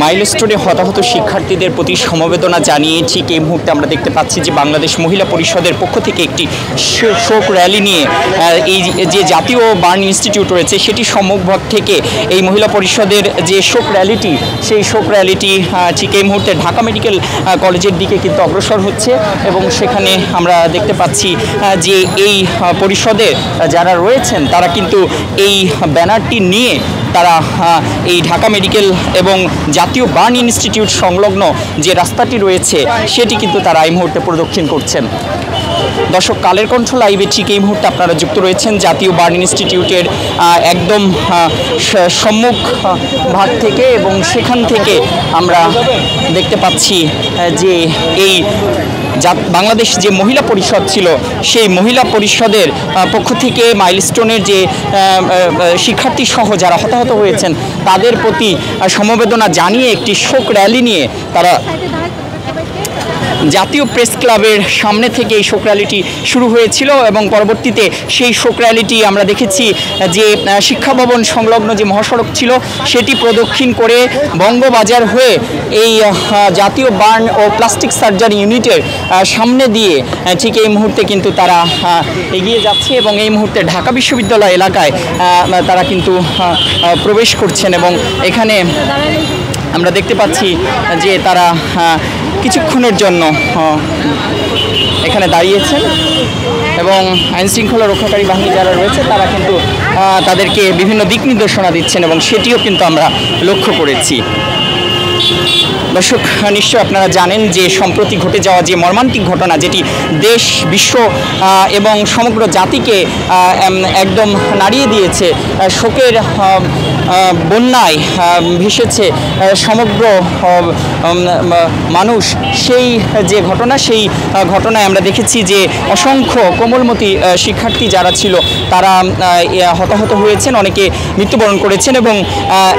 মাইলস্টোনে হতাহত শিক্ষার্থীদের প্রতি সমবেদনা জানিয়ে ঠিক এই মুহূর্তে আমরা দেখতে পাচ্ছি যে বাংলাদেশ মহিলা পরিষদের পক্ষ থেকে একটি শোক র্যালি নিয়ে এই যে জাতীয় বার্ন ইনস্টিটিউট রয়েছে সেটি সম্মুখভাগ থেকে এই মহিলা পরিষদের যে শোক র্যালিটি সেই শোক র্যালিটি ঠিক এই মুহূর্তে ঢাকা মেডিকেল কলেজের দিকে কিন্তু অগ্রসর হচ্ছে এবং সেখানে আমরা দেখতে পাচ্ছি যে এই পরিষদে যারা রয়েছেন তারা কিন্তু এই ব্যানারটি নিয়ে তারা এই ঢাকা মেডিকেল এবং জাতীয় বার্ন ইনস্টিটিউট সংলগ্ন যে রাস্তাটি রয়েছে সেটি কিন্তু তারা এই মুহূর্তে প্রদক্ষিণ করছেন। দর্শক, কালের কণ্ঠ লাইভে ঠিক এই মুহূর্তে আপনারা যুক্ত রয়েছেন জাতীয় বার্ন ইনস্টিটিউটের একদম সম্মুখ ভাগ থেকে এবং সেখান থেকে আমরা দেখতে পাচ্ছি যে এই বাংলাদেশ যে মহিলা পরিষদ ছিল সেই মহিলা পরিষদের পক্ষ থেকে মাইলস্টোনের যে শিক্ষার্থী সহ যারা হতাহত হয়েছেন তাদের প্রতি সমবেদনা জানিয়ে একটি শোক র্যালি নিয়ে তারা জাতীয় প্রেস ক্লাবের সামনে থেকে এই শোক র্যালিটি শুরু হয়েছিল এবং পরবর্তীতে সেই শোক র্যালিটি আমরা দেখেছি যে শিক্ষা ভবন সংলগ্ন যে মহাসড়ক ছিল সেটি প্রদক্ষিণ করে বঙ্গবাজার হয়ে এই জাতীয় বার্ন ও প্লাস্টিক সার্জারি ইউনিটের সামনে দিয়ে ঠিক এই মুহূর্তে কিন্তু তারা এগিয়ে যাচ্ছে এবং এই মুহূর্তে ঢাকা বিশ্ববিদ্যালয় এলাকায় তারা কিন্তু প্রবেশ করছেন এবং এখানে আমরা দেখতে পাচ্ছি যে তারা কিছুক্ষণের জন্য এখানে দাঁড়িয়েছেন এবং আইনশৃঙ্খলা রক্ষাকারী বাহিনী যারা রয়েছে তারা কিন্তু তাদেরকে বিভিন্ন দিক নির্দেশনা দিচ্ছেন এবং সেটিও কিন্তু আমরা লক্ষ্য করেছি। দর্শক, নিশ্চয় আপনারা জানেন যে সম্প্রতি ঘটে যাওয়া যে মর্মান্তিক ঘটনা যেটি দেশ বিশ্ব এবং সমগ্র জাতিকে একদম নাড়িয়ে দিয়েছে, শোকের বন্যায় ভেসেছে সমগ্র মানুষ, সেই যে ঘটনা সেই ঘটনায় আমরা দেখেছি যে অসংখ্য কোমলমতি শিক্ষার্থী যারা ছিল তারা হতাহত হয়েছেন, অনেকে মৃত্যুবরণ করেছেন এবং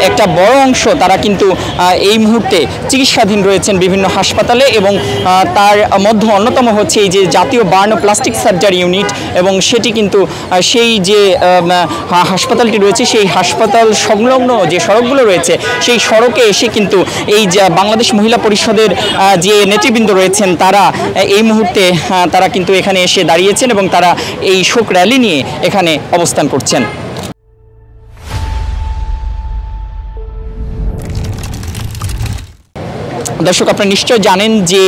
একটা বড় অংশ তারা কিন্তু এই মুহূর্তে চিকিৎসাধীন রয়েছেন বিভিন্ন হাসপাতালে এবং তার মধ্যে অন্যতম হচ্ছে এই যে জাতীয় বার্ন ও প্লাস্টিক সার্জারি ইউনিট এবং সেটি কিন্তু সেই যে হাসপাতালটি রয়েছে সেই হাসপাতাল সংলগ্ন যে সড়কগুলো রয়েছে সেই সড়কে এসে কিন্তু এই বাংলাদেশ মহিলা পরিষদের যে নেতৃবৃন্দ রয়েছেন তারা এই মুহূর্তে তারা কিন্তু এখানে এসে দাঁড়িয়েছেন এবং তারা এই শোক র্যালি নিয়ে এখানে অবস্থান করছেন। দর্শক, আপনারা নিশ্চয় জানেন যে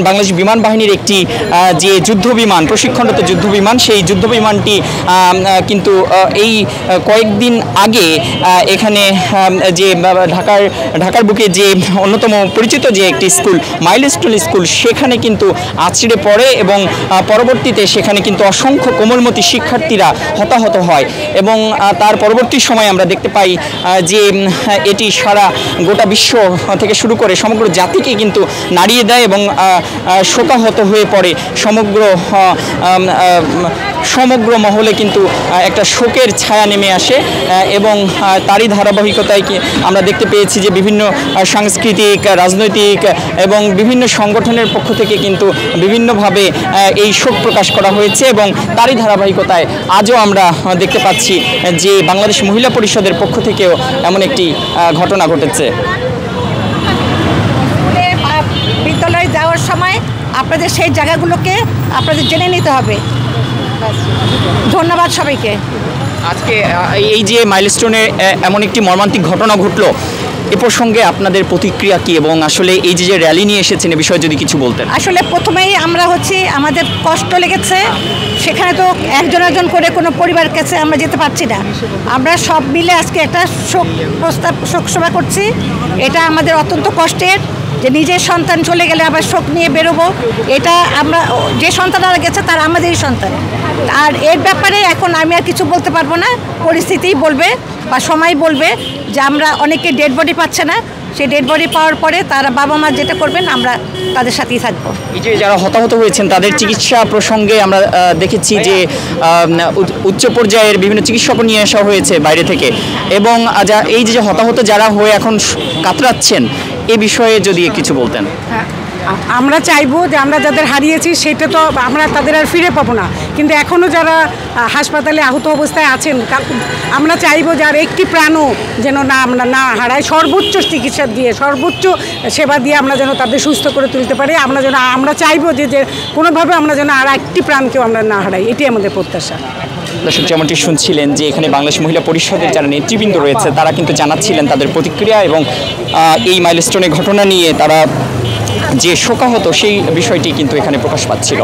বাংলাদেশ বিমান বাহিনীর একটি যে যুদ্ধ বিমান, প্রশিক্ষণরত যুদ্ধ বিমান, সেই যুদ্ধ বিমানটি কিন্তু এই কয়েকদিন আগে এখানে যে ঢাকার বুকে যে অন্যতম পরিচিত যে একটি স্কুল মাইলস্টোন স্কুল সেখানে কিন্তু আছড়ে পড়ে এবং পরবর্তীতে সেখানে কিন্তু অসংখ্য কোমলমতি শিক্ষার্থীরা হতাহত হয় এবং তার পরবর্তী সময় আমরা দেখতে পাই যে এটি সারা গোটা বিশ্ব থেকে শুরু করে সমগ্র জাতিকে কিন্তু নাড়িয়ে দেয় এবং শোকাহত হয়ে পড়ে সমগ্র মহলে কিন্তু একটা শোকের ছায়া নেমে আসে এবং তারই ধারাবাহিকতায় আমরা দেখতে পেয়েছি যে বিভিন্ন সাংস্কৃতিক, রাজনৈতিক এবং বিভিন্ন সংগঠনের পক্ষ থেকে কিন্তু বিভিন্নভাবে এই শোক প্রকাশ করা হয়েছে এবং তারই ধারাবাহিকতায় আজও আমরা দেখতে পাচ্ছি যে বাংলাদেশ মহিলা পরিষদের পক্ষ থেকেও এমন একটি ঘটনা ঘটেছে। বিদ্যালয়ে যাওয়ার সময় আপনাদের সেই জায়গাগুলোকে আপনাদের জেনে নিতে হবে। ধন্যবাদ সবাইকে। আজকে এই যে মাইলস্টোনে এমন একটি মর্মান্তিক ঘটনা ঘটলো, এ প্রসঙ্গে আপনাদের প্রতিক্রিয়া কি এবং আসলে এই যে র্যালি নিয়ে এসেছেন এ বিষয়ে যদি কিছু বলতেন। আসলে প্রথমেই আমরা আমাদের কষ্ট লেগেছে, সেখানে তো একজন করে কোনো পরিবার কাছে আমরা যেতে পারছি না, আমরা সব মিলে আজকে একটা শোক সভা করছি। এটা আমাদের অত্যন্ত কষ্টের যে নিজের সন্তান চলে গেলে আবার শোক নিয়ে বেরোবো, এটা আমরা যে সন্তানরা গেছে তারা আমাদেরই সন্তান। আর এর ব্যাপারে এখন আমি আর কিছু বলতে পারবো না, পরিস্থিতিই বলবে বা সময় বলবে যে আমরা অনেকে ডেড বডি পাচ্ছে না, সেই ডেড বডি পাওয়ার পরে তারা বাবা মা যেটা করবেন আমরা তাদের সাথেই থাকবো। এই যে যারা হতাহত হয়েছেন তাদের চিকিৎসা প্রসঙ্গে আমরা দেখেছি যে উচ্চ পর্যায়ের বিভিন্ন চিকিৎসক নিয়ে আসা হয়েছে বাইরে থেকে এবং এই যে হতাহত যারা হয়ে এখন কাতরাচ্ছেন এ বিষয়ে যদি কিছু বলতেন। হ্যাঁ, আমরা চাইবো যে আমরা যাদের হারিয়েছি সেটা তো আমরা তাদের আর ফিরে পাবো না, কিন্তু এখনও যারা হাসপাতালে আহত অবস্থায় আছেন আমরা চাইবো যে আর একটি প্রাণও যেন আমরা না হারাই, সর্বোচ্চ চিকিৎসা দিয়ে সর্বোচ্চ সেবা দিয়ে আমরা যেন তাদের সুস্থ করে তুলতে পারি। আমরা চাইবো যে কোনোভাবে আমরা যেন আর একটি প্রাণকেও আমরা না হারাই, এটি আমাদের প্রত্যাশা। দর্শক যেমনটি শুনছিলেন যে এখানে বাংলাদেশ মহিলা পরিষদের যারা নেতৃবৃন্দ রয়েছে তারা কিন্তু জানাচ্ছিলেন তাদের প্রতিক্রিয়া এবং এই মাইলস্টোনের ঘটনা নিয়ে তারা যে শোকাহত সেই বিষয়টি কিন্তু এখানে প্রকাশ পাচ্ছিল।